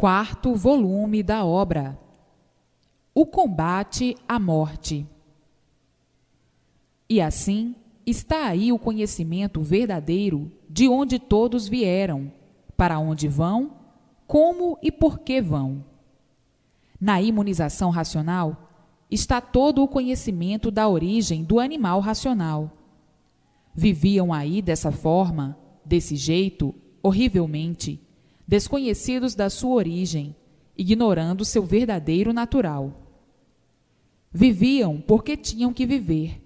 Quarto volume da obra: O combate à morte. E assim está aí o conhecimento verdadeiro de onde todos vieram, para onde vão, como e por que vão. Na imunização racional está todo o conhecimento da origem do animal racional. Viviam aí dessa forma, desse jeito, horrivelmente, desconhecidos da sua origem, ignorando seu verdadeiro natural. Viviam porque tinham que viver.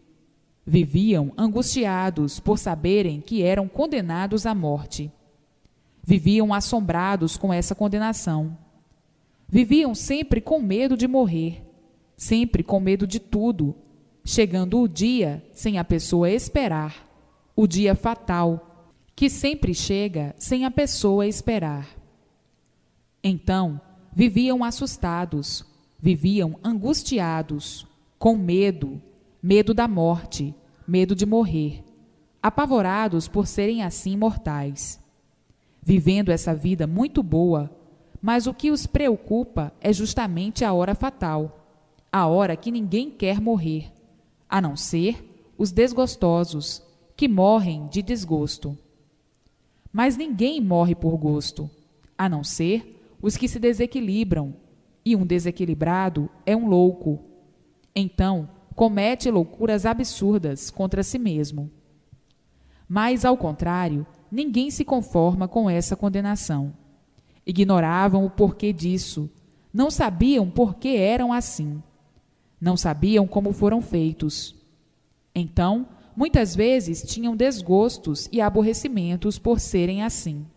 Viviam angustiados por saberem que eram condenados à morte. Viviam assombrados com essa condenação. Viviam sempre com medo de morrer, sempre com medo de tudo, chegando o dia sem a pessoa esperar, o dia fatal, que sempre chega sem a pessoa esperar. Então, viviam assustados, viviam angustiados, com medo, medo da morte, medo de morrer, apavorados por serem assim mortais. Vivendo essa vida muito boa, mas o que os preocupa é justamente a hora fatal, a hora que ninguém quer morrer, a não ser os desgostosos, que morrem de desgosto. Mas ninguém morre por gosto, a não ser os que se desequilibram, e um desequilibrado é um louco. Então, comete loucuras absurdas contra si mesmo. Mas, ao contrário, ninguém se conforma com essa condenação. Ignoravam o porquê disso, não sabiam por que eram assim, não sabiam como foram feitos. Então, muitas vezes tinham desgostos e aborrecimentos por serem assim.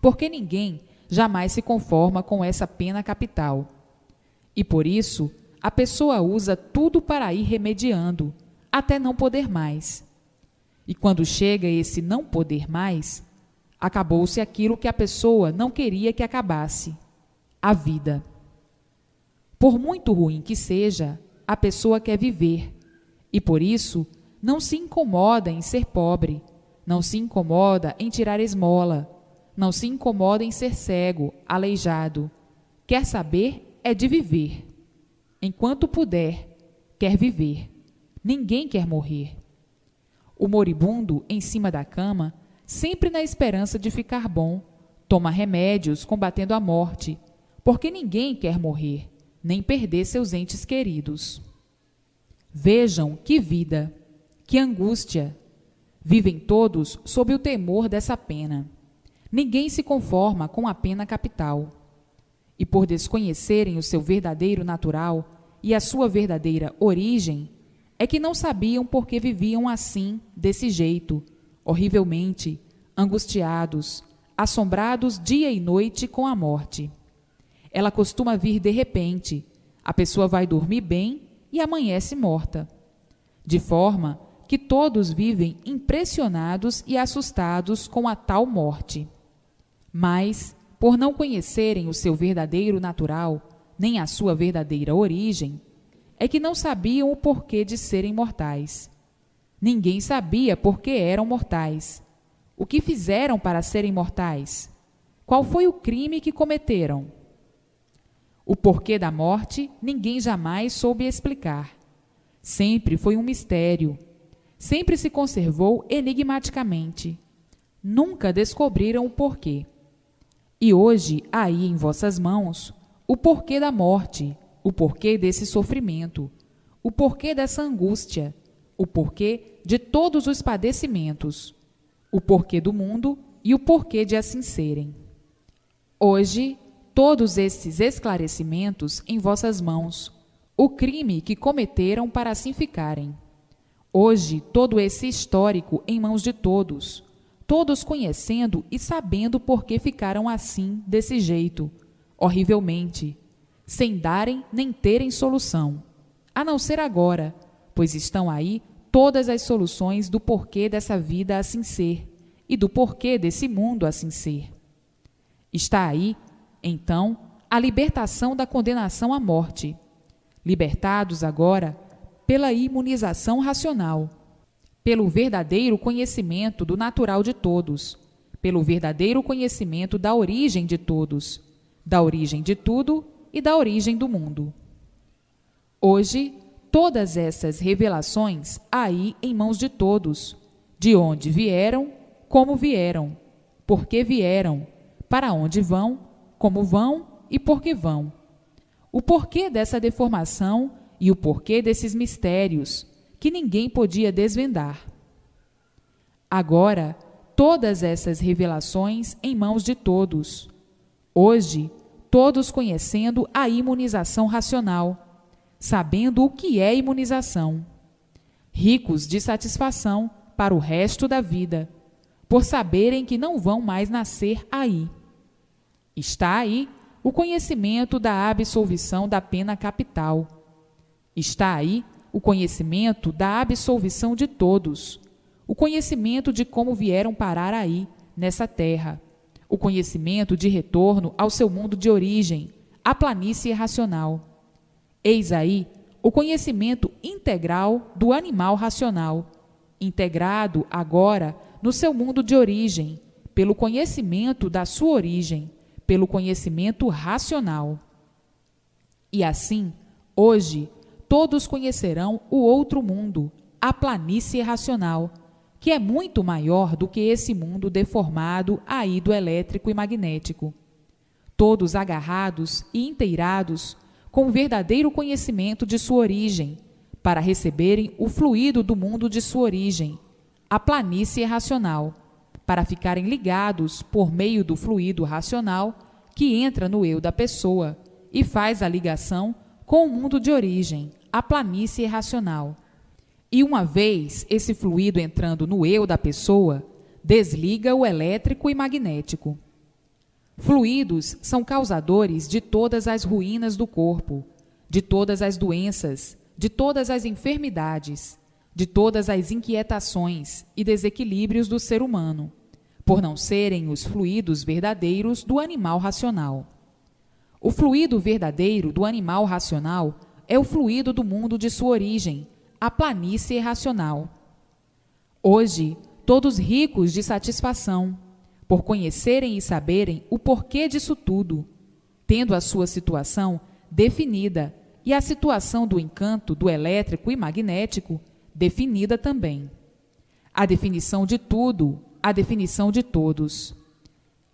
Porque ninguém jamais se conforma com essa pena capital. E por isso, a pessoa usa tudo para ir remediando, até não poder mais. E quando chega esse não poder mais, acabou-se aquilo que a pessoa não queria que acabasse: a vida. Por muito ruim que seja, a pessoa quer viver, e por isso não se incomoda em ser pobre, não se incomoda em tirar esmola, não se incomoda em ser cego, aleijado. Quer saber é de viver. Enquanto puder, quer viver. Ninguém quer morrer. O moribundo, em cima da cama, sempre na esperança de ficar bom, toma remédios combatendo a morte, porque ninguém quer morrer, nem perder seus entes queridos. Vejam que vida, que angústia! Vivem todos sob o temor dessa pena. Ninguém se conforma com a pena capital. E por desconhecerem o seu verdadeiro natural e a sua verdadeira origem, é que não sabiam por que viviam assim, desse jeito, horrivelmente, angustiados, assombrados dia e noite com a morte. Ela costuma vir de repente, a pessoa vai dormir bem e amanhece morta. De forma que todos vivem impressionados e assustados com a tal morte. Mas, por não conhecerem o seu verdadeiro natural, nem a sua verdadeira origem, é que não sabiam o porquê de serem mortais. Ninguém sabia por que eram mortais. O que fizeram para serem mortais? Qual foi o crime que cometeram? O porquê da morte ninguém jamais soube explicar. Sempre foi um mistério. Sempre se conservou enigmaticamente. Nunca descobriram o porquê. E hoje, aí em vossas mãos, o porquê da morte, o porquê desse sofrimento, o porquê dessa angústia, o porquê de todos os padecimentos, o porquê do mundo e o porquê de assim serem. Hoje, todos esses esclarecimentos em vossas mãos, o crime que cometeram para assim ficarem. Hoje, todo esse histórico em mãos de todos, todos conhecendo e sabendo por que ficaram assim, desse jeito, horrivelmente, sem darem nem terem solução, a não ser agora, pois estão aí todas as soluções do porquê dessa vida assim ser e do porquê desse mundo assim ser. Está aí, então, a libertação da condenação à morte, libertados agora pela imunização racional, pelo verdadeiro conhecimento do natural de todos, pelo verdadeiro conhecimento da origem de todos, da origem de tudo e da origem do mundo. Hoje, todas essas revelações aí em mãos de todos, de onde vieram, como vieram, por que vieram, para onde vão, como vão e por que vão. O porquê dessa deformação e o porquê desses mistérios que ninguém podia desvendar. Agora, todas essas revelações em mãos de todos. Hoje, todos conhecendo a imunização racional, sabendo o que é imunização, ricos de satisfação para o resto da vida, por saberem que não vão mais nascer aí. Está aí o conhecimento da absolvição da pena capital. Está aí o conhecimento da absolvição de todos, o conhecimento de como vieram parar aí, nessa terra, o conhecimento de retorno ao seu mundo de origem, a planície racional. Eis aí o conhecimento integral do animal racional, integrado agora no seu mundo de origem, pelo conhecimento da sua origem, pelo conhecimento racional. E assim, hoje, todos conhecerão o outro mundo, a planície racional, que é muito maior do que esse mundo deformado aí do elétrico e magnético. Todos agarrados e inteirados com o verdadeiro conhecimento de sua origem, para receberem o fluido do mundo de sua origem, a planície racional, para ficarem ligados por meio do fluido racional que entra no eu da pessoa e faz a ligação com o mundo de origem, a planície racional. E uma vez esse fluido entrando no eu da pessoa, desliga o elétrico e magnético. Fluidos são causadores de todas as ruínas do corpo, de todas as doenças, de todas as enfermidades, de todas as inquietações e desequilíbrios do ser humano, por não serem os fluidos verdadeiros do animal racional. O fluido verdadeiro do animal racional é o fluido do mundo de sua origem, a planície racional. Hoje, todos ricos de satisfação, por conhecerem e saberem o porquê disso tudo, tendo a sua situação definida e a situação do encanto do elétrico e magnético definida também. A definição de tudo, a definição de todos.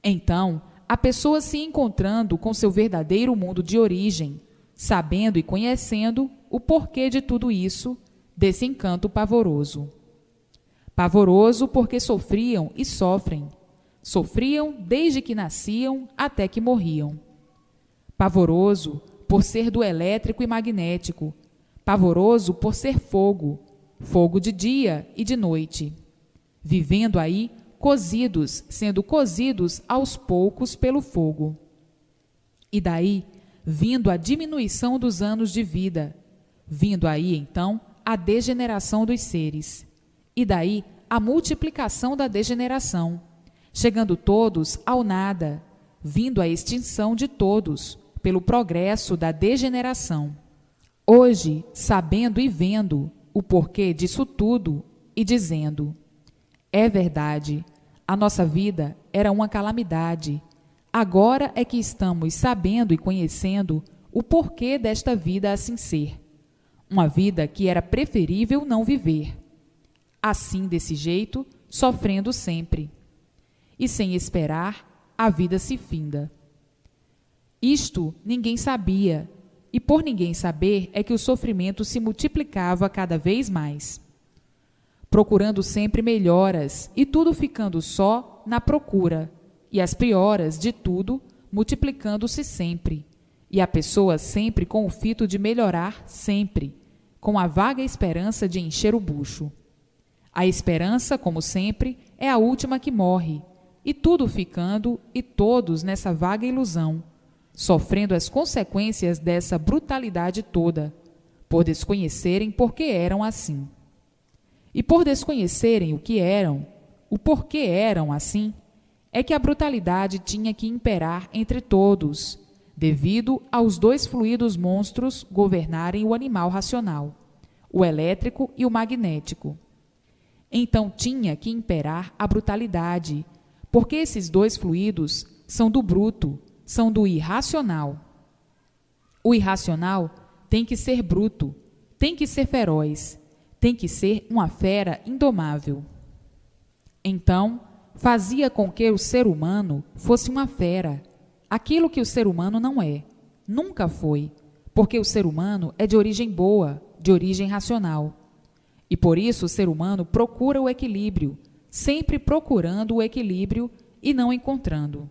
Então, a pessoa se encontrando com seu verdadeiro mundo de origem, sabendo e conhecendo o porquê de tudo isso, desse encanto pavoroso. Pavoroso porque sofriam e sofrem. Sofriam desde que nasciam até que morriam. Pavoroso por ser do elétrico e magnético. Pavoroso por ser fogo, fogo de dia e de noite. Vivendo aí, cozidos, sendo cozidos aos poucos pelo fogo. E daí, vindo a diminuição dos anos de vida. Vindo aí, então, a degeneração dos seres. E daí, a multiplicação da degeneração. Chegando todos ao nada, vindo a extinção de todos, pelo progresso da degeneração. Hoje, sabendo e vendo o porquê disso tudo, e dizendo: é verdade, a nossa vida era uma calamidade. Agora é que estamos sabendo e conhecendo o porquê desta vida assim ser. Uma vida que era preferível não viver. Assim, desse jeito, sofrendo sempre. E sem esperar, a vida se finda. Isto ninguém sabia, e por ninguém saber é que o sofrimento se multiplicava cada vez mais. Procurando sempre melhoras, e tudo ficando só na procura, e as pioras de tudo multiplicando-se sempre, e a pessoa sempre com o fito de melhorar sempre, com a vaga esperança de encher o bucho. A esperança, como sempre, é a última que morre, e tudo ficando e todos nessa vaga ilusão, sofrendo as consequências dessa brutalidade toda, por desconhecerem por que eram assim. E por desconhecerem o que eram, o porquê eram assim, é que a brutalidade tinha que imperar entre todos, devido aos dois fluidos monstros governarem o animal racional, o elétrico e o magnético. Então tinha que imperar a brutalidade, porque esses dois fluidos são do bruto, são do irracional. O irracional tem que ser bruto, tem que ser feroz, tem que ser uma fera indomável. Então, fazia com que o ser humano fosse uma fera, aquilo que o ser humano não é, nunca foi, porque o ser humano é de origem boa, de origem racional. E por isso o ser humano procura o equilíbrio, sempre procurando o equilíbrio e não encontrando.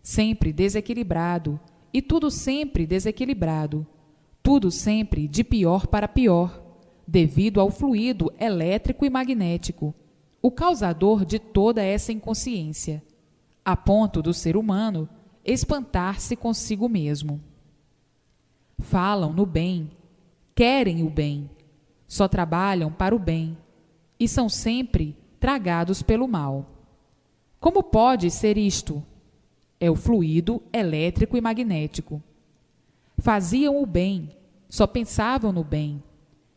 Sempre desequilibrado, e tudo sempre desequilibrado. Tudo sempre de pior para pior, devido ao fluido elétrico e magnético, o causador de toda essa inconsciência, a ponto do ser humano espantar-se consigo mesmo. Falam no bem, querem o bem, só trabalham para o bem e são sempre tragados pelo mal. Como pode ser isto? É o fluido elétrico e magnético. Faziam o bem, só pensavam no bem,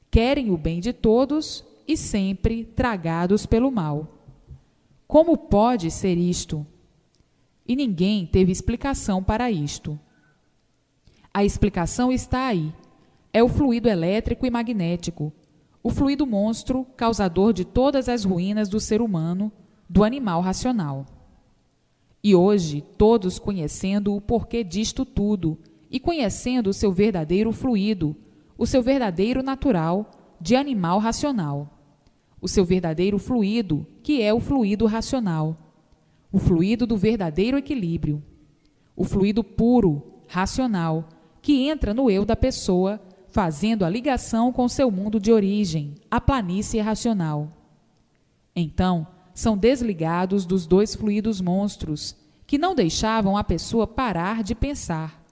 querem o bem de todos e sempre tragados pelo mal. Como pode ser isto? E ninguém teve explicação para isto. A explicação está aí. É o fluido elétrico e magnético, o fluido monstro causador de todas as ruínas do ser humano, do animal racional. E hoje, todos conhecendo o porquê disto tudo e conhecendo o seu verdadeiro fluido, o seu verdadeiro natural de animal racional, o seu verdadeiro fluido, que é o fluido racional, o fluido do verdadeiro equilíbrio, o fluido puro, racional, que entra no eu da pessoa, fazendo a ligação com seu mundo de origem, a planície racional. Então, são desligados dos dois fluidos monstros, que não deixavam a pessoa parar de pensar,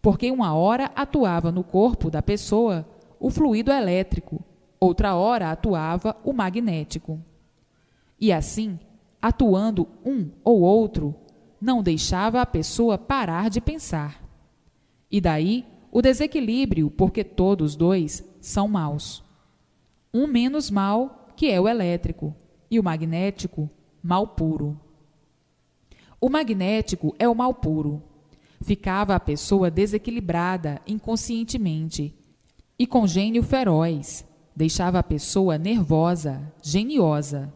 porque uma hora atuava no corpo da pessoa o fluido elétrico, outra hora atuava o magnético. E assim, atuando um ou outro, não deixava a pessoa parar de pensar. E daí o desequilíbrio, porque todos dois são maus. Um menos mal, que é o elétrico, e o magnético, mal puro. O magnético é o mal puro. Ficava a pessoa desequilibrada inconscientemente e com gênio feroz, deixava a pessoa nervosa, geniosa.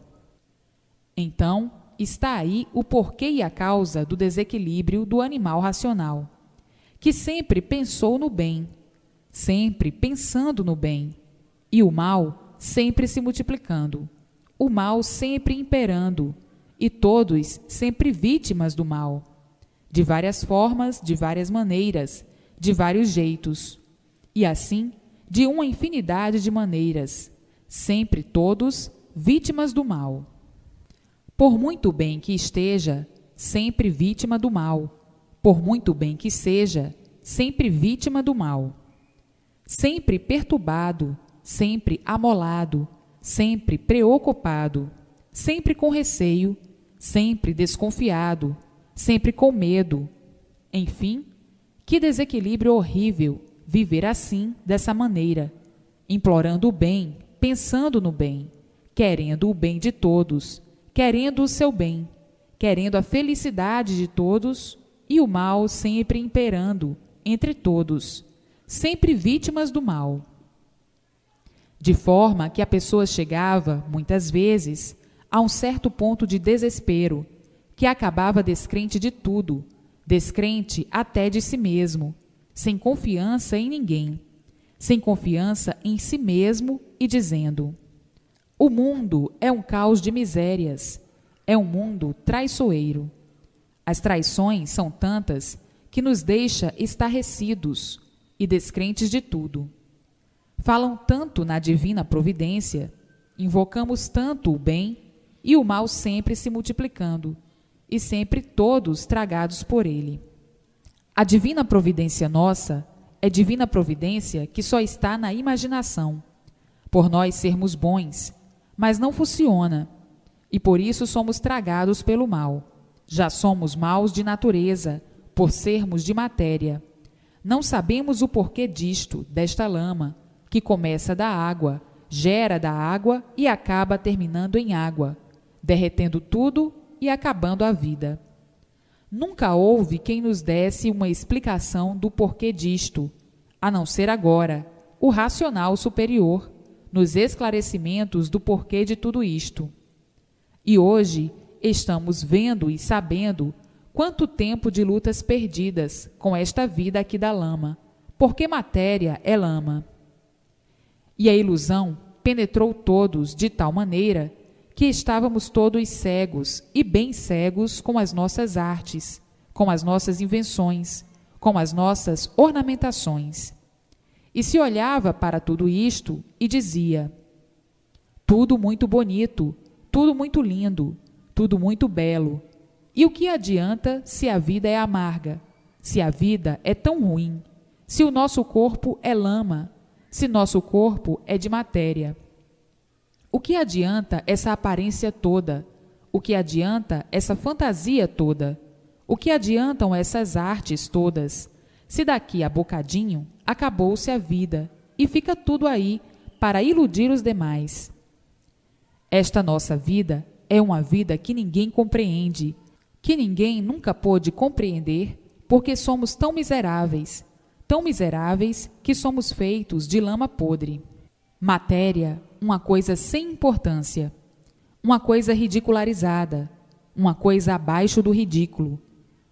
Então, está aí o porquê e a causa do desequilíbrio do animal racional, que sempre pensou no bem, sempre pensando no bem, e o mal sempre se multiplicando, o mal sempre imperando, e todos sempre vítimas do mal, de várias formas, de várias maneiras, de vários jeitos, e assim, de uma infinidade de maneiras, sempre todos vítimas do mal. Por muito bem que esteja, sempre vítima do mal, por muito bem que seja, sempre vítima do mal. Sempre perturbado, sempre amolado, sempre preocupado, sempre com receio, sempre desconfiado, sempre com medo. Enfim, que desequilíbrio horrível viver assim, dessa maneira, implorando o bem, pensando no bem, querendo o bem de todos, querendo o seu bem, querendo a felicidade de todos e o mal sempre imperando entre todos, sempre vítimas do mal. De forma que a pessoa chegava, muitas vezes, a um certo ponto de desespero, que acabava descrente de tudo, descrente até de si mesmo, sem confiança em ninguém, sem confiança em si mesmo e dizendo: o mundo é um caos de misérias, é um mundo traiçoeiro. As traições são tantas que nos deixa estarrecidos e descrentes de tudo. Falam tanto na divina providência, invocamos tanto o bem e o mal sempre se multiplicando, e sempre todos tragados por ele. A divina providência nossa é divina providência que só está na imaginação, por nós sermos bons, mas não funciona, e por isso somos tragados pelo mal. Já somos maus de natureza, por sermos de matéria. Não sabemos o porquê disto, desta lama, que começa da água, gera da água e acaba terminando em água, derretendo tudo e acabando a vida. Nunca houve quem nos desse uma explicação do porquê disto, a não ser agora, o racional superior, nos esclarecimentos do porquê de tudo isto. E hoje estamos vendo e sabendo quanto tempo de lutas perdidas com esta vida aqui da lama, porque matéria é lama. E a ilusão penetrou todos de tal maneira que estávamos todos cegos e bem cegos com as nossas artes, com as nossas invenções, com as nossas ornamentações. E se olhava para tudo isto e dizia: tudo muito bonito, tudo muito lindo, tudo muito belo. E o que adianta se a vida é amarga, se a vida é tão ruim, se o nosso corpo é lama, se nosso corpo é de matéria? O que adianta essa aparência toda? O que adianta essa fantasia toda? O que adiantam essas artes todas? Se daqui a bocadinho acabou-se a vida e fica tudo aí para iludir os demais. Esta nossa vida é uma vida que ninguém compreende, que ninguém nunca pôde compreender, porque somos tão miseráveis que somos feitos de lama podre. Matéria, uma coisa sem importância, uma coisa ridicularizada, uma coisa abaixo do ridículo.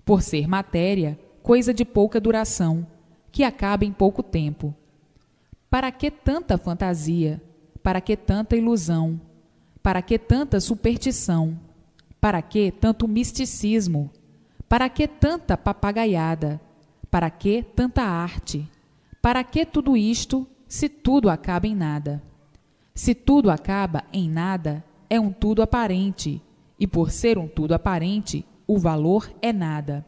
Por ser matéria, coisa de pouca duração, que acaba em pouco tempo. Para que tanta fantasia? Para que tanta ilusão? Para que tanta superstição? Para que tanto misticismo? Para que tanta papagaiada? Para que tanta arte? Para que tudo isto, se tudo acaba em nada? Se tudo acaba em nada, é um tudo aparente, e por ser um tudo aparente, o valor é nada.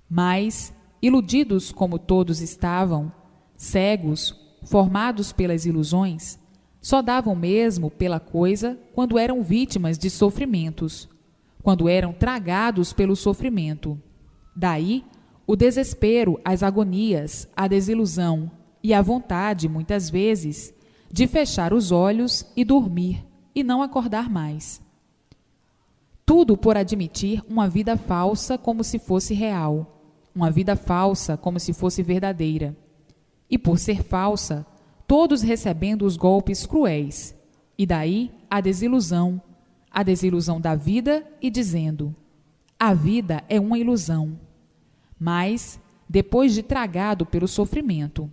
Mas, iludidos como todos estavam, cegos, formados pelas ilusões, só davam mesmo pela coisa quando eram vítimas de sofrimentos, quando eram tragados pelo sofrimento. Daí, o desespero, as agonias, a desilusão e a vontade, muitas vezes, de fechar os olhos e dormir e não acordar mais. Tudo por admitir uma vida falsa como se fosse real, uma vida falsa como se fosse verdadeira. E por ser falsa, todos recebendo os golpes cruéis, e daí a desilusão da vida e dizendo: a vida é uma ilusão. Mas, depois de tragado pelo sofrimento,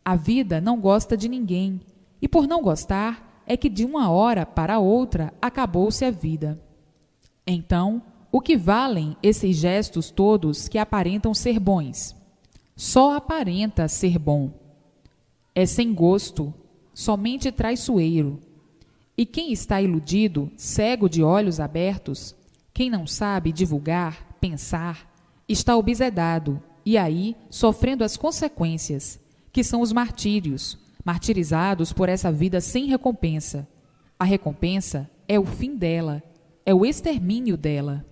a vida não gosta de ninguém, e por não gostar é que de uma hora para outra acabou-se a vida. Então, o que valem esses gestos todos que aparentam ser bons? Só aparenta ser bom. É sem gosto, somente traiçoeiro. E quem está iludido, cego de olhos abertos, quem não sabe divulgar, pensar, está obsedado e aí sofrendo as consequências, que são os martírios, martirizados por essa vida sem recompensa. A recompensa é o fim dela, é o extermínio dela.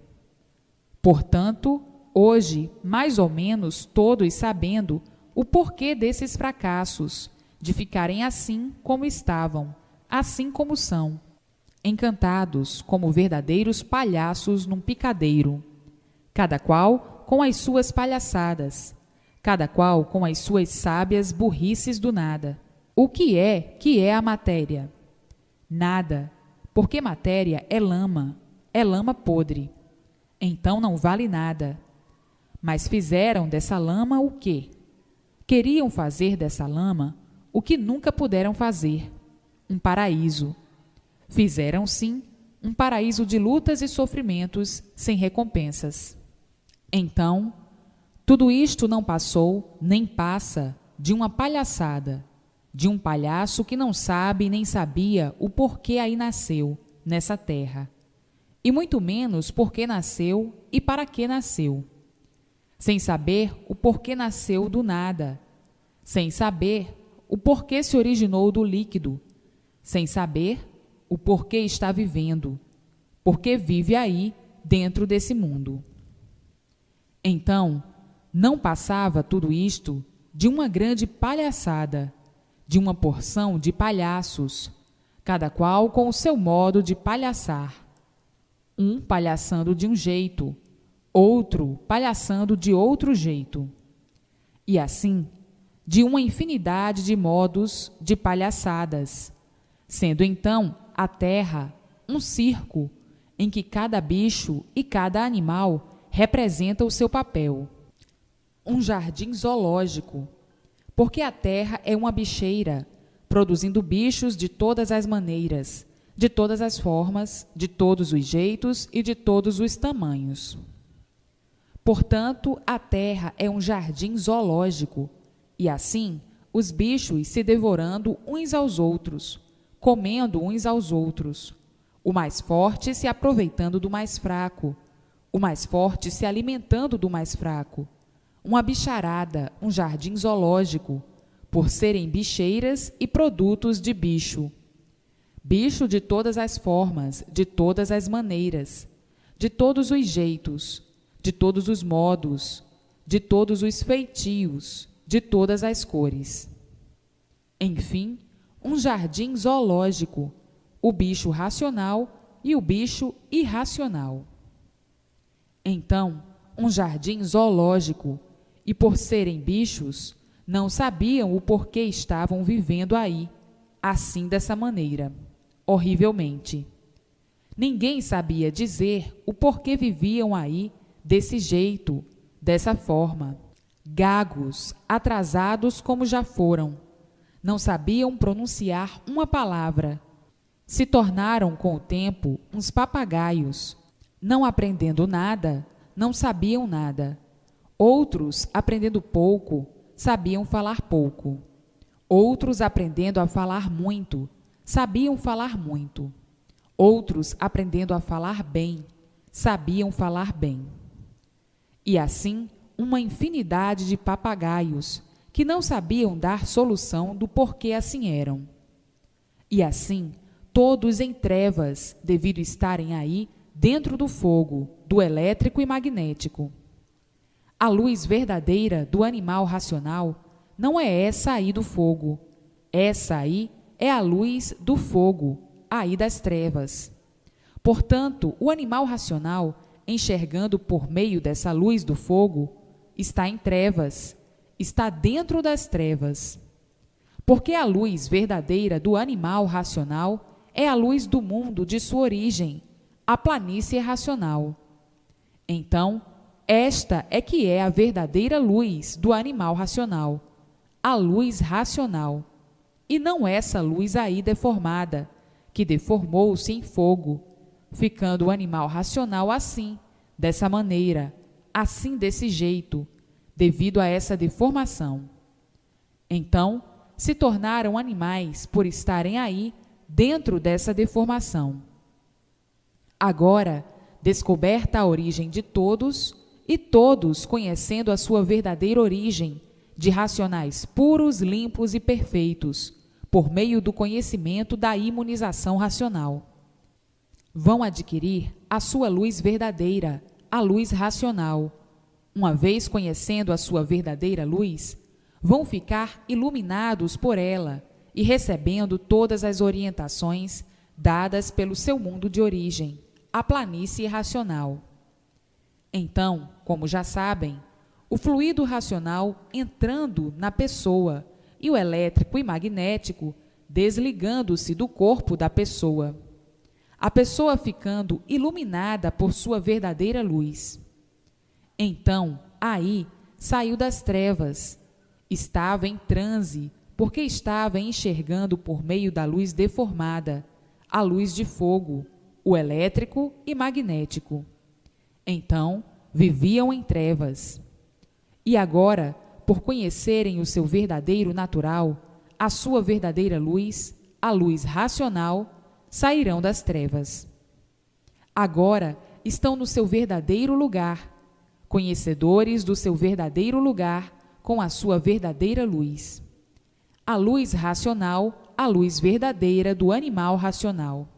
Portanto, hoje, mais ou menos todos sabendo o porquê desses fracassos, de ficarem assim como estavam, assim como são, encantados como verdadeiros palhaços num picadeiro, cada qual com as suas palhaçadas, cada qual com as suas sábias burrices do nada. O que é a matéria? Nada, porque matéria é lama podre. Então não vale nada. Mas fizeram dessa lama o quê? Queriam fazer dessa lama o que nunca puderam fazer, um paraíso. Fizeram, sim, um paraíso de lutas e sofrimentos sem recompensas. Então, tudo isto não passou, nem passa, de uma palhaçada, de um palhaço que não sabe nem sabia o porquê aí nasceu, nessa terra, e muito menos porquê nasceu e para que nasceu. Sem saber o porquê nasceu do nada, sem saber o porquê se originou do líquido, sem saber o porquê está vivendo, porque vive aí dentro desse mundo. Então, não passava tudo isto de uma grande palhaçada, de uma porção de palhaços, cada qual com o seu modo de palhaçar. Um palhaçando de um jeito, outro palhaçando de outro jeito, e assim, de uma infinidade de modos de palhaçadas, sendo então a terra um circo em que cada bicho e cada animal representa o seu papel. Um jardim zoológico, porque a terra é uma bicheira, produzindo bichos de todas as maneiras, de todas as formas, de todos os jeitos e de todos os tamanhos. Portanto, a terra é um jardim zoológico, e assim os bichos se devorando uns aos outros, comendo uns aos outros, o mais forte se aproveitando do mais fraco, o mais forte se alimentando do mais fraco. Uma bicharada, um jardim zoológico, por serem bicheiras e produtos de bicho. Bicho de todas as formas, de todas as maneiras, de todos os jeitos, de todos os modos, de todos os feitios, de todas as cores. Enfim, um jardim zoológico, o bicho racional e o bicho irracional. Então, um jardim zoológico, e por serem bichos, não sabiam o porquê estavam vivendo aí, assim dessa maneira, horrivelmente. Ninguém sabia dizer o porquê viviam aí desse jeito, dessa forma. Gagos, atrasados como já foram, não sabiam pronunciar uma palavra. Se tornaram com o tempo uns papagaios. Não aprendendo nada, não sabiam nada. Outros, aprendendo pouco, sabiam falar pouco. Outros, aprendendo a falar muito, sabiam falar muito. Outros, aprendendo a falar bem, sabiam falar bem. E assim, uma infinidade de papagaios que não sabiam dar solução do porquê assim eram. E assim, todos em trevas, devido estarem aí dentro do fogo, do elétrico e magnético. A luz verdadeira do animal racional não é essa aí do fogo. Essa aí é a luz do fogo, aí das trevas. Portanto, o animal racional, enxergando por meio dessa luz do fogo, está em trevas, está dentro das trevas. Porque a luz verdadeira do animal racional é a luz do mundo de sua origem, a planície racional. Então, esta é que é a verdadeira luz do animal racional, a luz racional, e não essa luz aí deformada, que deformou-se em fogo, ficando o animal racional assim, dessa maneira, assim desse jeito, devido a essa deformação. Então, se tornaram animais por estarem aí dentro dessa deformação. Agora, descoberta a origem de todos, e todos conhecendo a sua verdadeira origem, de racionais puros, limpos e perfeitos, por meio do conhecimento da imunização racional, vão adquirir a sua luz verdadeira, a luz racional. Uma vez conhecendo a sua verdadeira luz, vão ficar iluminados por ela e recebendo todas as orientações dadas pelo seu mundo de origem, a planície racional. Então, como já sabem, o fluido racional entrando na pessoa e o elétrico e magnético desligando-se do corpo da pessoa. A pessoa ficando iluminada por sua verdadeira luz. Então, aí, saiu das trevas. Estava em transe, porque estava enxergando por meio da luz deformada, a luz de fogo, o elétrico e magnético. Então, viviam em trevas. E agora, por conhecerem o seu verdadeiro natural, a sua verdadeira luz, a luz racional, sairão das trevas. Agora estão no seu verdadeiro lugar, conhecedores do seu verdadeiro lugar com a sua verdadeira luz. A luz racional, a luz verdadeira do animal racional.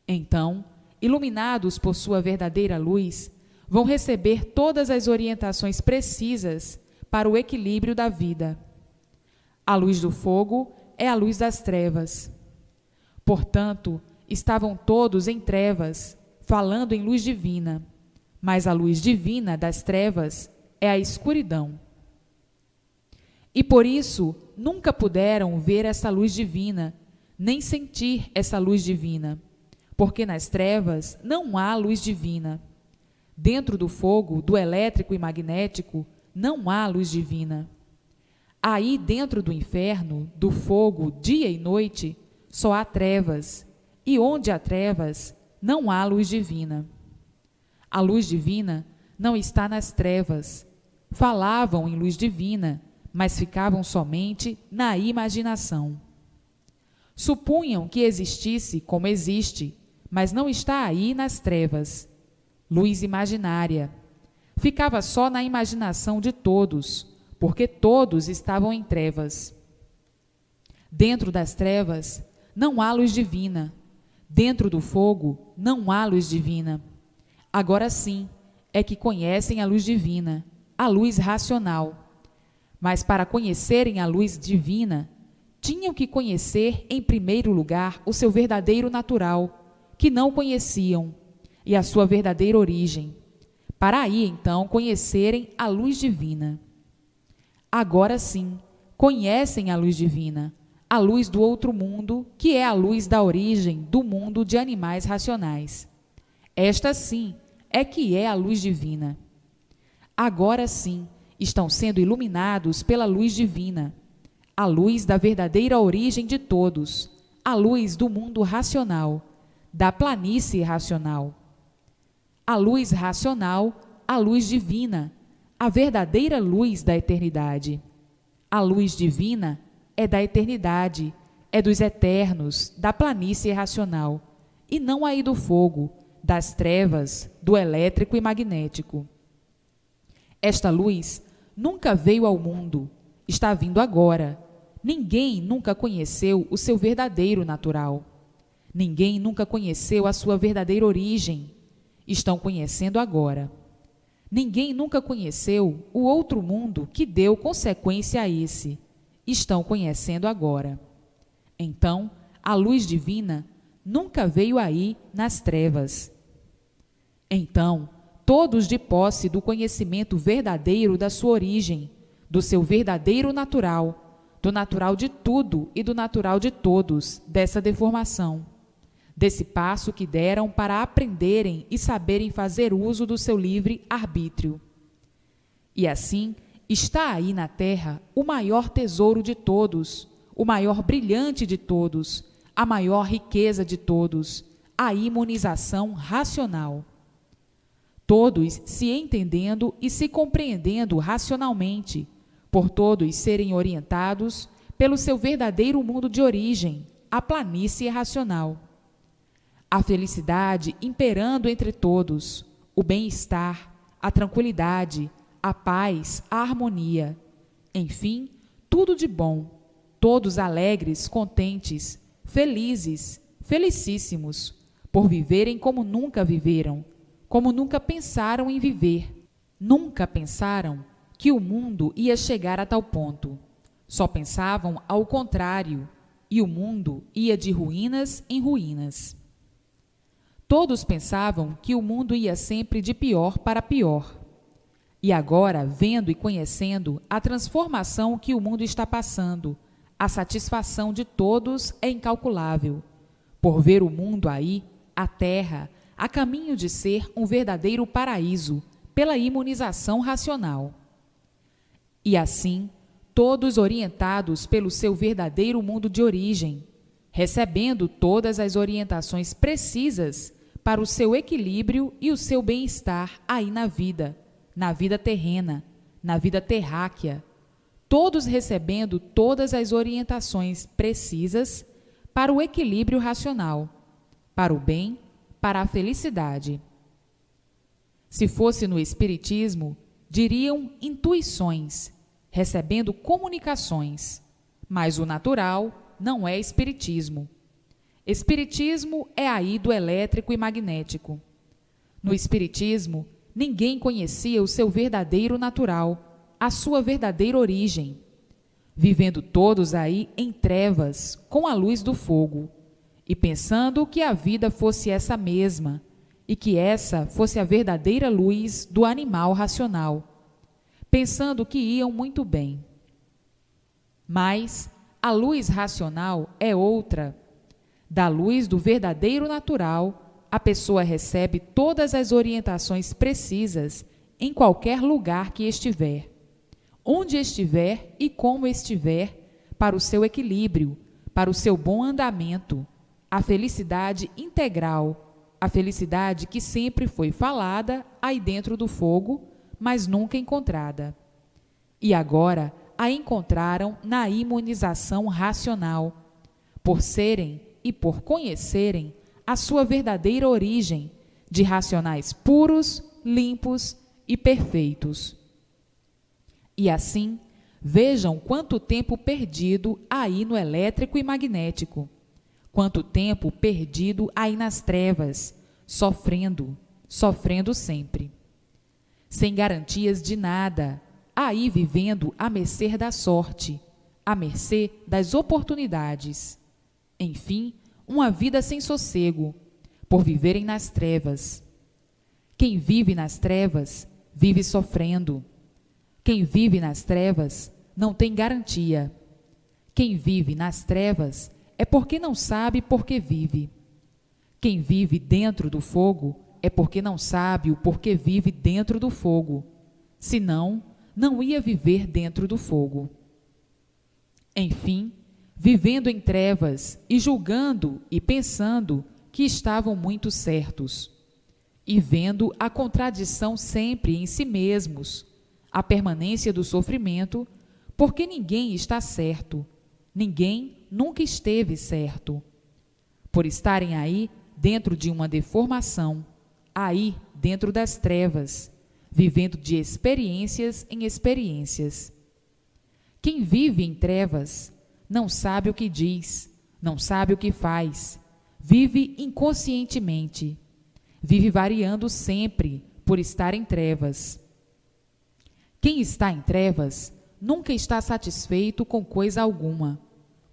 Então, iluminados por sua verdadeira luz, vão receber todas as orientações precisas para o equilíbrio da vida. A luz do fogo é a luz das trevas. Portanto, estavam todos em trevas, falando em luz divina, mas a luz divina das trevas é a escuridão. E por isso nunca puderam ver essa luz divina, nem sentir essa luz divina, porque nas trevas não há luz divina. Dentro do fogo, do elétrico e magnético, não há luz divina. Aí dentro do inferno, do fogo, dia e noite, só há trevas, e onde há trevas, não há luz divina. A luz divina não está nas trevas. Falavam em luz divina, mas ficavam somente na imaginação. Supunham que existisse como existe, mas não está aí nas trevas. Luz imaginária. Ficava só na imaginação de todos, porque todos estavam em trevas. Dentro das trevas não há luz divina. Dentro do fogo não há luz divina. Agora sim é que conhecem a luz divina, a luz racional. Mas para conhecerem a luz divina, tinham que conhecer em primeiro lugar o seu verdadeiro natural, que não conheciam, e a sua verdadeira origem, para aí então conhecerem a luz divina. Agora sim, conhecem a luz divina, a luz do outro mundo, que é a luz da origem do mundo de animais racionais. Esta sim é que é a luz divina. Agora sim estão sendo iluminados pela luz divina, a luz da verdadeira origem de todos, a luz do mundo racional, da planície racional. A luz racional, a luz divina, a verdadeira luz da eternidade. A luz divina é da eternidade, é dos eternos, da planície racional, e não aí do fogo, das trevas, do elétrico e magnético. Esta luz nunca veio ao mundo, está vindo agora. Ninguém nunca conheceu o seu verdadeiro natural. Ninguém nunca conheceu a sua verdadeira origem. Estão conhecendo agora. Ninguém nunca conheceu o outro mundo que deu consequência a esse. Estão conhecendo agora. Então, a luz divina nunca veio aí nas trevas. Então, todos de posse do conhecimento verdadeiro da sua origem, do seu verdadeiro natural, do natural de tudo e do natural de todos, dessa deformação, desse passo que deram para aprenderem e saberem fazer uso do seu livre arbítrio. E assim, está aí na terra o maior tesouro de todos, o maior brilhante de todos, a maior riqueza de todos, a imunização racional. Todos se entendendo e se compreendendo racionalmente, por todos serem orientados pelo seu verdadeiro mundo de origem, a planície racional. A felicidade imperando entre todos, o bem-estar, a tranquilidade, a paz, a harmonia. Enfim, tudo de bom, todos alegres, contentes, felizes, felicíssimos, por viverem como nunca viveram, como nunca pensaram em viver. Nunca pensaram que o mundo ia chegar a tal ponto. Só pensavam ao contrário, e o mundo ia de ruínas em ruínas. Todos pensavam que o mundo ia sempre de pior para pior. E agora, vendo e conhecendo a transformação que o mundo está passando, a satisfação de todos é incalculável, por ver o mundo aí, a terra, a caminho de ser um verdadeiro paraíso, pela imunização racional. E assim, todos orientados pelo seu verdadeiro mundo de origem, recebendo todas as orientações precisas para o seu equilíbrio e o seu bem-estar aí na vida terrena, na vida terráquea, todos recebendo todas as orientações precisas para o equilíbrio racional, para o bem, para a felicidade. Se fosse no Espiritismo, diriam intuições, recebendo comunicações, mas o natural não é Espiritismo. Espiritismo é aí do elétrico e magnético. No Espiritismo, ninguém conhecia o seu verdadeiro natural, a sua verdadeira origem, vivendo todos aí em trevas, com a luz do fogo, e pensando que a vida fosse essa mesma, e que essa fosse a verdadeira luz do animal racional, pensando que iam muito bem. Mas a luz racional é outra. Da luz do verdadeiro natural, a pessoa recebe todas as orientações precisas em qualquer lugar que estiver, onde estiver e como estiver, para o seu equilíbrio, para o seu bom andamento, a felicidade integral, a felicidade que sempre foi falada aí dentro do fogo, mas nunca encontrada. E agora a encontraram na imunização racional, por serem e por conhecerem a sua verdadeira origem de racionais puros, limpos e perfeitos. E assim, vejam quanto tempo perdido aí no elétrico e magnético, quanto tempo perdido aí nas trevas, sofrendo sempre. Sem garantias de nada, aí vivendo à mercê da sorte, à mercê das oportunidades. Enfim, uma vida sem sossego, por viverem nas trevas. Quem vive nas trevas, vive sofrendo. Quem vive nas trevas, não tem garantia. Quem vive nas trevas, é porque não sabe por que vive. Quem vive dentro do fogo, é porque não sabe o porquê vive dentro do fogo. Senão, não ia viver dentro do fogo. Enfim, vivendo em trevas e julgando e pensando que estavam muito certos, e vendo a contradição sempre em si mesmos, a permanência do sofrimento, porque ninguém está certo, ninguém nunca esteve certo. Por estarem aí dentro de uma deformação, aí dentro das trevas, vivendo de experiências em experiências. Quem vive em trevas não sabe o que diz, não sabe o que faz, vive inconscientemente, vive variando sempre por estar em trevas. Quem está em trevas nunca está satisfeito com coisa alguma,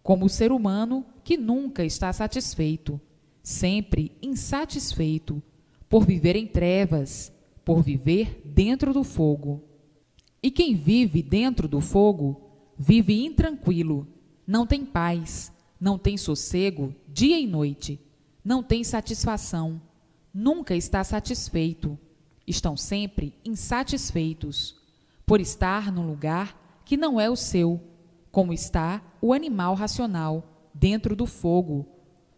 como o ser humano que nunca está satisfeito, sempre insatisfeito, por viver em trevas, por viver dentro do fogo. E quem vive dentro do fogo, vive intranquilo, não tem paz, não tem sossego dia e noite, não tem satisfação, nunca está satisfeito, estão sempre insatisfeitos, por estar num lugar que não é o seu, como está o animal racional, dentro do fogo,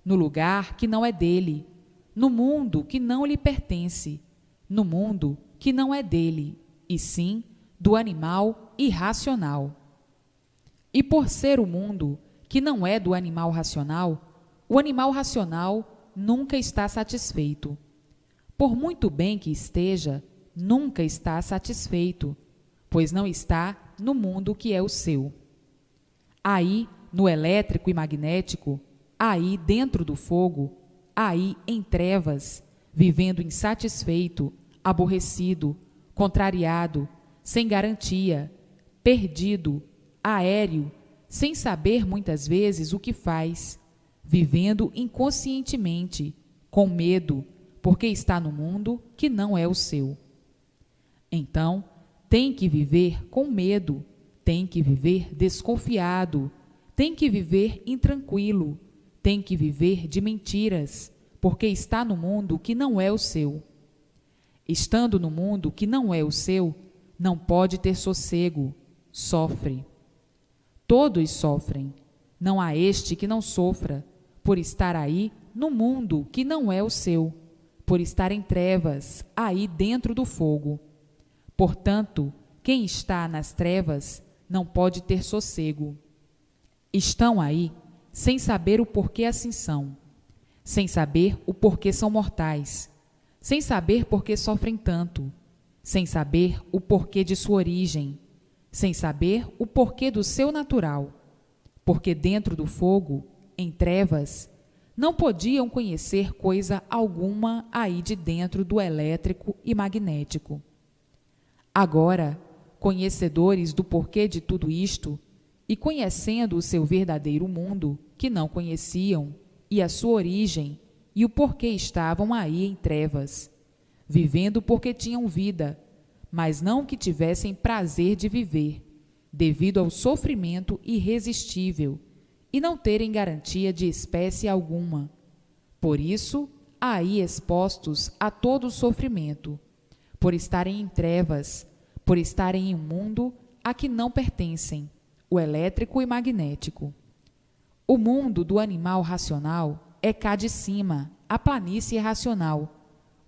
no lugar que não é dele, no mundo que não lhe pertence, no mundo que não é dele, e sim do animal irracional. E por ser o mundo que não é do animal racional, o animal racional nunca está satisfeito. Por muito bem que esteja, nunca está satisfeito, pois não está no mundo que é o seu. Aí, no elétrico e magnético, aí dentro do fogo, aí em trevas, vivendo insatisfeito, aborrecido, contrariado, sem garantia, perdido, aéreo, sem saber muitas vezes o que faz, vivendo inconscientemente, com medo, porque está no mundo que não é o seu. Então, tem que viver com medo, tem que viver desconfiado, tem que viver intranquilo, tem que viver de mentiras, porque está no mundo que não é o seu. Estando no mundo que não é o seu, não pode ter sossego, sofre. Todos sofrem, não há este que não sofra, por estar aí no mundo que não é o seu, por estar em trevas, aí dentro do fogo. Portanto, quem está nas trevas não pode ter sossego. Estão aí sem saber o porquê assim são, sem saber o porquê são mortais, sem saber por que sofrem tanto, sem saber o porquê de sua origem, sem saber o porquê do seu natural, porque dentro do fogo, em trevas, não podiam conhecer coisa alguma aí de dentro do elétrico e magnético. Agora, conhecedores do porquê de tudo isto, e conhecendo o seu verdadeiro mundo, que não conheciam, e a sua origem, e o porquê estavam aí em trevas, vivendo porque tinham vida, mas não que tivessem prazer de viver, devido ao sofrimento irresistível, e não terem garantia de espécie alguma. Por isso, aí expostos a todo o sofrimento, por estarem em trevas, por estarem em um mundo a que não pertencem, o elétrico e magnético. O mundo do animal racional é cá de cima, a planície racional,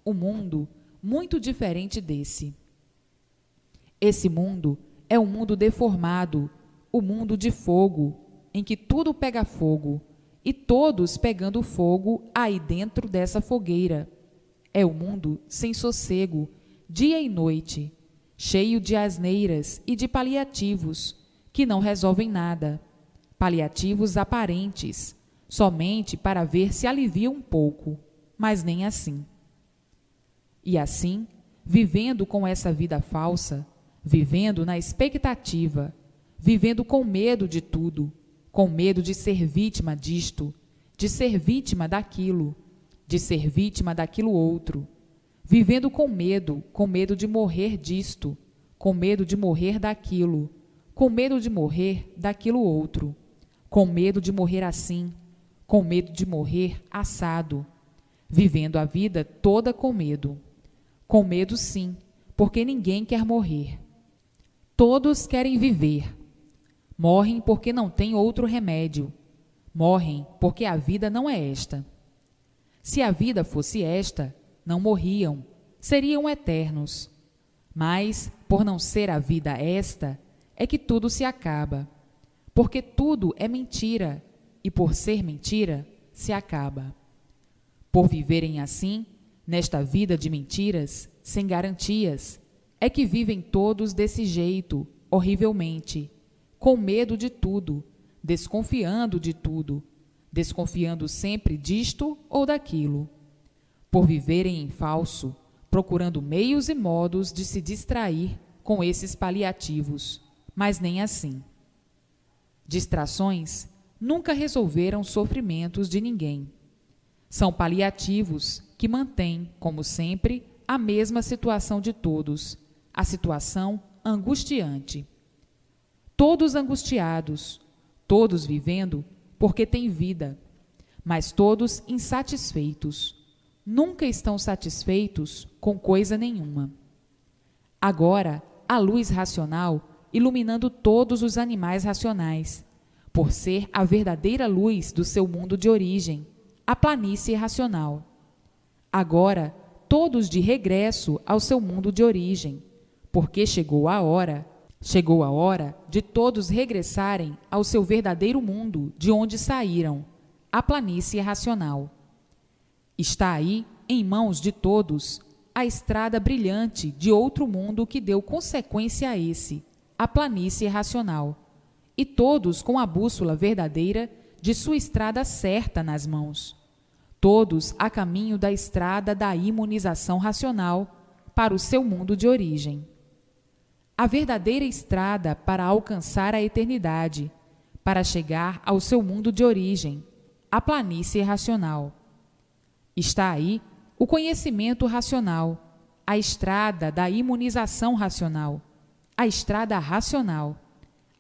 um mundo muito diferente desse. Esse mundo é um mundo deformado, o mundo de fogo, em que tudo pega fogo, e todos pegando fogo aí dentro dessa fogueira. É o mundo sem sossego, dia e noite, cheio de asneiras e de paliativos, que não resolvem nada. Paliativos aparentes, somente para ver se alivia um pouco, mas nem assim. E assim, vivendo com essa vida falsa, vivendo na expectativa, vivendo com medo de tudo, com medo de ser vítima disto, de ser vítima daquilo, de ser vítima daquilo outro, vivendo com medo de morrer disto, com medo de morrer daquilo, com medo de morrer daquilo outro, com medo de morrer assim, com medo de morrer assado, vivendo a vida toda com medo. Com medo, sim, porque ninguém quer morrer. Todos querem viver. Morrem porque não tem outro remédio. Morrem porque a vida não é esta. Se a vida fosse esta, não morriam, seriam eternos. Mas, por não ser a vida esta, é que tudo se acaba. Porque tudo é mentira, e por ser mentira, se acaba. Por viverem assim, nesta vida de mentiras, sem garantias, é que vivem todos desse jeito, horrivelmente, com medo de tudo, desconfiando de tudo, desconfiando sempre disto ou daquilo. Por viverem em falso, procurando meios e modos de se distrair com esses paliativos, mas nem assim. Distrações nunca resolveram sofrimentos de ninguém. São paliativos que mantêm, como sempre, a mesma situação de todos, a situação angustiante. Todos angustiados, todos vivendo porque têm vida, mas todos insatisfeitos. Nunca estão satisfeitos com coisa nenhuma. Agora, a luz racional iluminando todos os animais racionais, por ser a verdadeira luz do seu mundo de origem, a planície racional. Agora, todos de regresso ao seu mundo de origem, porque chegou a hora de todos regressarem ao seu verdadeiro mundo de onde saíram, a planície racional. Está aí, em mãos de todos, a estrada brilhante de outro mundo que deu consequência a esse, a planície racional, e todos com a bússola verdadeira de sua estrada certa nas mãos, todos a caminho da estrada da imunização racional para o seu mundo de origem. A verdadeira estrada para alcançar a eternidade, para chegar ao seu mundo de origem, a planície racional. Está aí o conhecimento racional, a estrada da imunização racional, a estrada racional,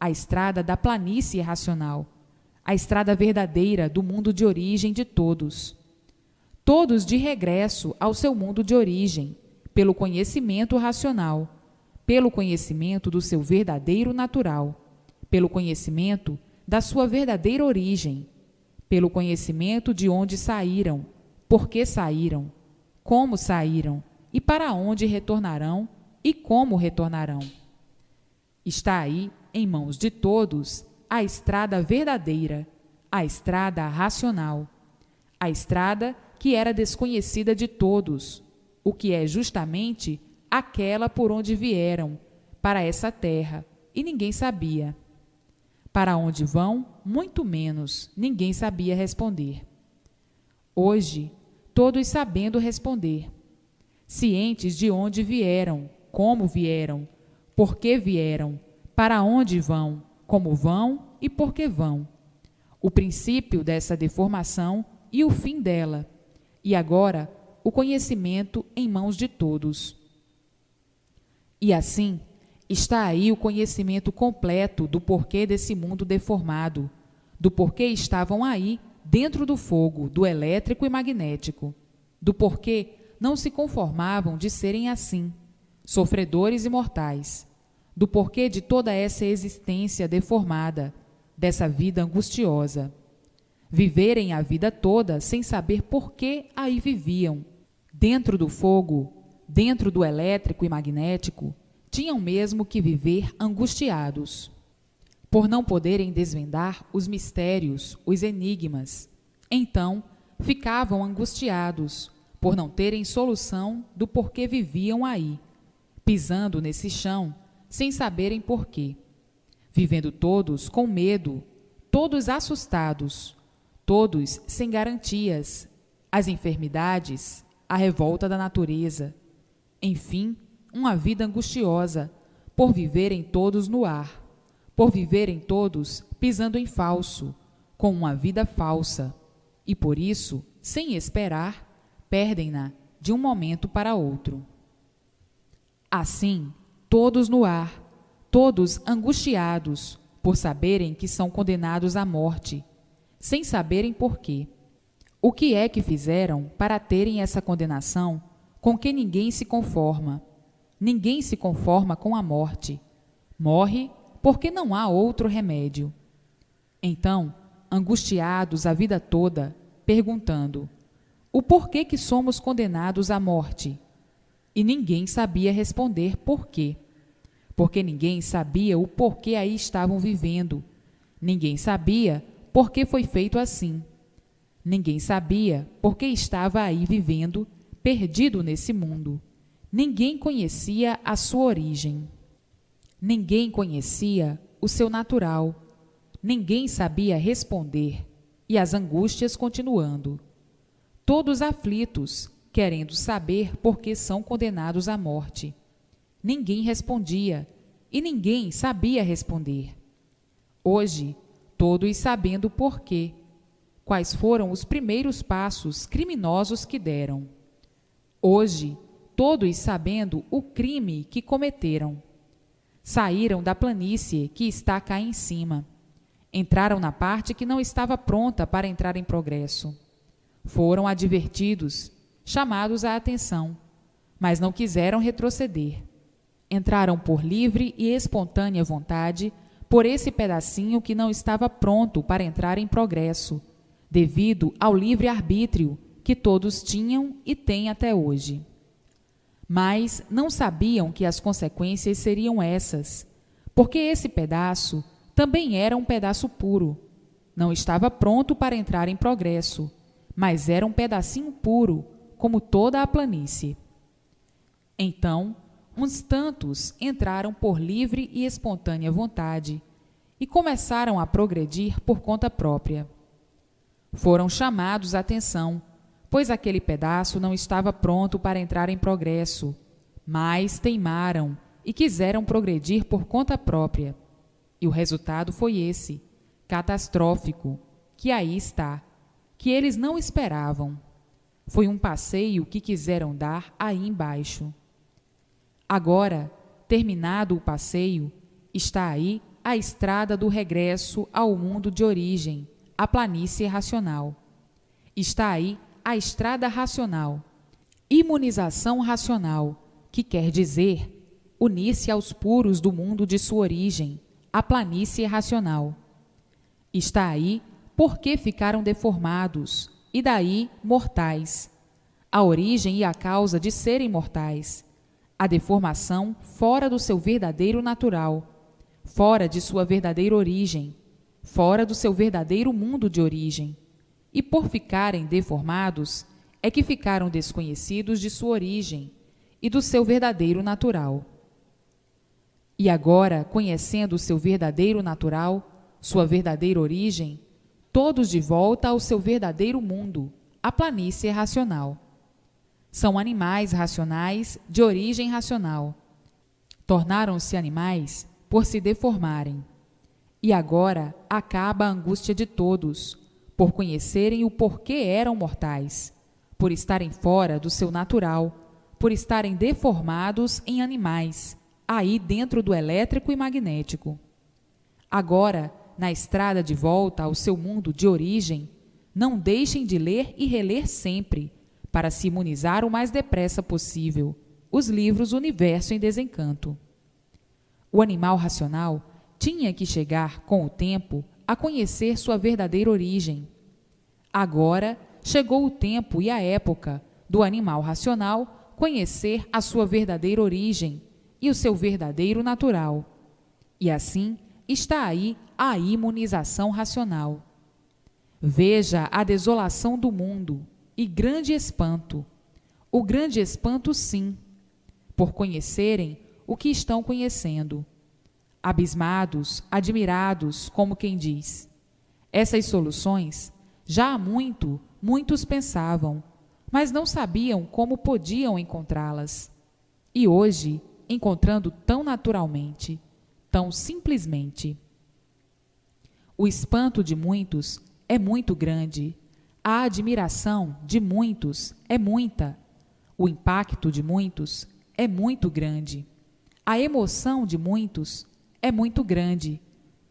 a estrada da planície racional, a estrada verdadeira do mundo de origem de todos. Todos de regresso ao seu mundo de origem, pelo conhecimento racional, pelo conhecimento do seu verdadeiro natural, pelo conhecimento da sua verdadeira origem, pelo conhecimento de onde saíram, por que saíram, como saíram e para onde retornarão e como retornarão. Está aí, em mãos de todos, a estrada verdadeira, a estrada racional, a estrada que era desconhecida de todos, o que é justamente aquela por onde vieram, para essa terra, e ninguém sabia. Para onde vão, muito menos, ninguém sabia responder. Hoje, todos sabendo responder, cientes de onde vieram, como vieram, por que vieram, para onde vão, como vão e por que vão, o princípio dessa deformação e o fim dela, e agora o conhecimento em mãos de todos. E assim, está aí o conhecimento completo do porquê desse mundo deformado, do porquê estavam aí, dentro do fogo, do elétrico e magnético, do porquê não se conformavam de serem assim, sofredores e mortais, do porquê de toda essa existência deformada, dessa vida angustiosa. Viverem a vida toda sem saber por que aí viviam. Dentro do fogo, dentro do elétrico e magnético, tinham mesmo que viver angustiados, por não poderem desvendar os mistérios, os enigmas. Então, ficavam angustiados, por não terem solução do porquê viviam aí, pisando nesse chão, sem saberem porquê. Vivendo todos com medo, todos assustados, todos sem garantias, as enfermidades, a revolta da natureza. Enfim, uma vida angustiosa, por viverem todos no ar, por viverem todos pisando em falso, com uma vida falsa, e por isso, sem esperar, perdem-na de um momento para outro. Assim, todos no ar, todos angustiados, por saberem que são condenados à morte, sem saberem por quê. O que é que fizeram para terem essa condenação com que ninguém se conforma? Ninguém se conforma com a morte. Morre porque não há outro remédio. Então, angustiados a vida toda, perguntando: o porquê que somos condenados à morte? E ninguém sabia responder por quê. Porque ninguém sabia o porquê aí estavam vivendo. Ninguém sabia por que foi feito assim. Ninguém sabia por que estava aí vivendo, perdido nesse mundo. Ninguém conhecia a sua origem. Ninguém conhecia o seu natural. Ninguém sabia responder, e as angústias continuando. Todos aflitos, querendo saber por que são condenados à morte. Ninguém respondia, e ninguém sabia responder. Hoje, todos sabendo por quê, quais foram os primeiros passos criminosos que deram. Hoje, todos sabendo o crime que cometeram. Saíram da planície que está cá em cima. Entraram na parte que não estava pronta para entrar em progresso. Foram advertidos, chamados à atenção, mas não quiseram retroceder. Entraram por livre e espontânea vontade por esse pedacinho que não estava pronto para entrar em progresso, devido ao livre-arbítrio que todos tinham e têm até hoje. Mas não sabiam que as consequências seriam essas, porque esse pedaço também era um pedaço puro. Não estava pronto para entrar em progresso, mas era um pedacinho puro, como toda a planície. Então, uns tantos entraram por livre e espontânea vontade e começaram a progredir por conta própria. Foram chamados à atenção, pois aquele pedaço não estava pronto para entrar em progresso, mas teimaram e quiseram progredir por conta própria. E o resultado foi esse, catastrófico, que aí está, que eles não esperavam. Foi um passeio que quiseram dar aí embaixo. Agora, terminado o passeio, está aí a estrada do regresso ao mundo de origem, a planície racional. Está aí a estrada racional, imunização racional, que quer dizer unir-se aos puros do mundo de sua origem, a planície racional. Está aí porque ficaram deformados, e daí mortais, a origem e a causa de serem mortais, a deformação fora do seu verdadeiro natural, fora de sua verdadeira origem, fora do seu verdadeiro mundo de origem. E por ficarem deformados, é que ficaram desconhecidos de sua origem e do seu verdadeiro natural. E agora, conhecendo o seu verdadeiro natural, sua verdadeira origem, todos de volta ao seu verdadeiro mundo, a planície racional. São animais racionais de origem racional. Tornaram-se animais por se deformarem. E agora acaba a angústia de todos, por conhecerem o porquê eram mortais, por estarem fora do seu natural, por estarem deformados em animais, aí dentro do elétrico e magnético. Agora, na estrada de volta ao seu mundo de origem, não deixem de ler e reler sempre, para se imunizar o mais depressa possível, os livros Universo em Desencanto. O animal racional tinha que chegar, com o tempo, a conhecer sua verdadeira origem. Agora chegou o tempo e a época do animal racional conhecer a sua verdadeira origem e o seu verdadeiro natural. E assim está aí a imunização racional. Veja a desolação do mundo e grande espanto. O grande espanto, sim, por conhecerem o que estão conhecendo. Abismados, admirados, como quem diz. Essas soluções já há muitos pensavam, mas não sabiam como podiam encontrá-las. E hoje, encontrando tão naturalmente, tão simplesmente. O espanto de muitos é muito grande, a admiração de muitos é muita, o impacto de muitos é muito grande, a emoção de muitos é muito grande,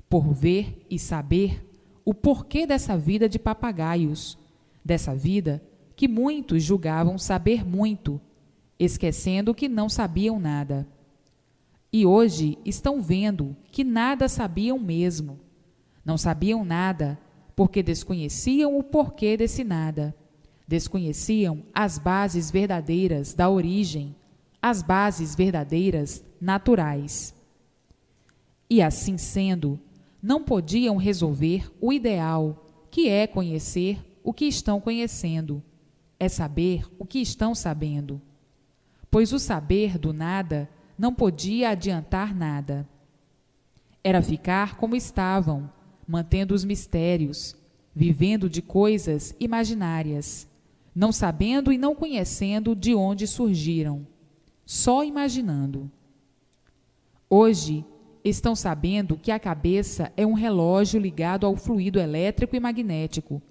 por ver e saber o porquê dessa vida de papagaios, dessa vida que muitos julgavam saber muito, esquecendo que não sabiam nada. E hoje estão vendo que nada sabiam mesmo. Não sabiam nada porque desconheciam o porquê desse nada. Desconheciam as bases verdadeiras da origem, as bases verdadeiras naturais. E assim sendo, não podiam resolver o ideal, que é conhecer o que estão conhecendo, é saber o que estão sabendo. Pois o saber do nada não podia adiantar nada. Era ficar como estavam, mantendo os mistérios, vivendo de coisas imaginárias, não sabendo e não conhecendo de onde surgiram, só imaginando. Hoje, estão sabendo que a cabeça é um relógio ligado ao fluido elétrico e magnético,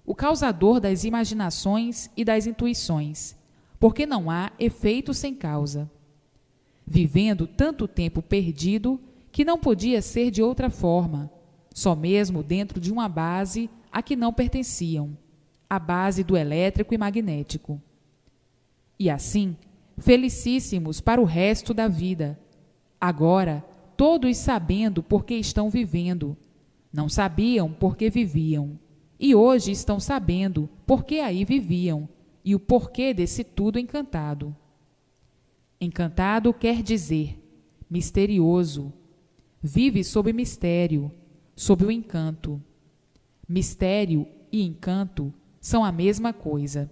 o causador das imaginações e das intuições, porque não há efeito sem causa. Vivendo tanto tempo perdido que não podia ser de outra forma, só mesmo dentro de uma base a que não pertenciam, a base do elétrico e magnético. E assim, felicíssimos para o resto da vida, agora todos sabendo por que estão vivendo, não sabiam por que viviam, e hoje estão sabendo por que aí viviam e o porquê desse tudo encantado. Encantado quer dizer misterioso, vive sob mistério, sob o encanto. Mistério e encanto são a mesma coisa.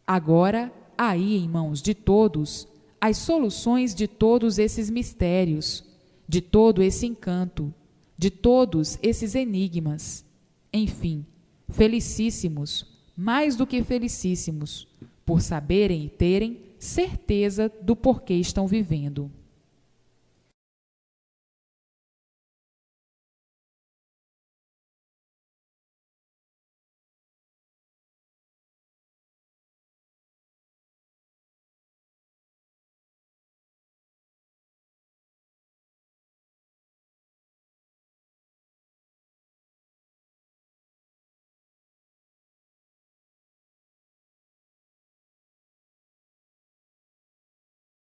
Agora, aí em mãos de todos, as soluções de todos esses mistérios, de todo esse encanto, de todos esses enigmas. Enfim, felicíssimos, mais do que felicíssimos, por saberem e terem certeza do porquê estão vivendo.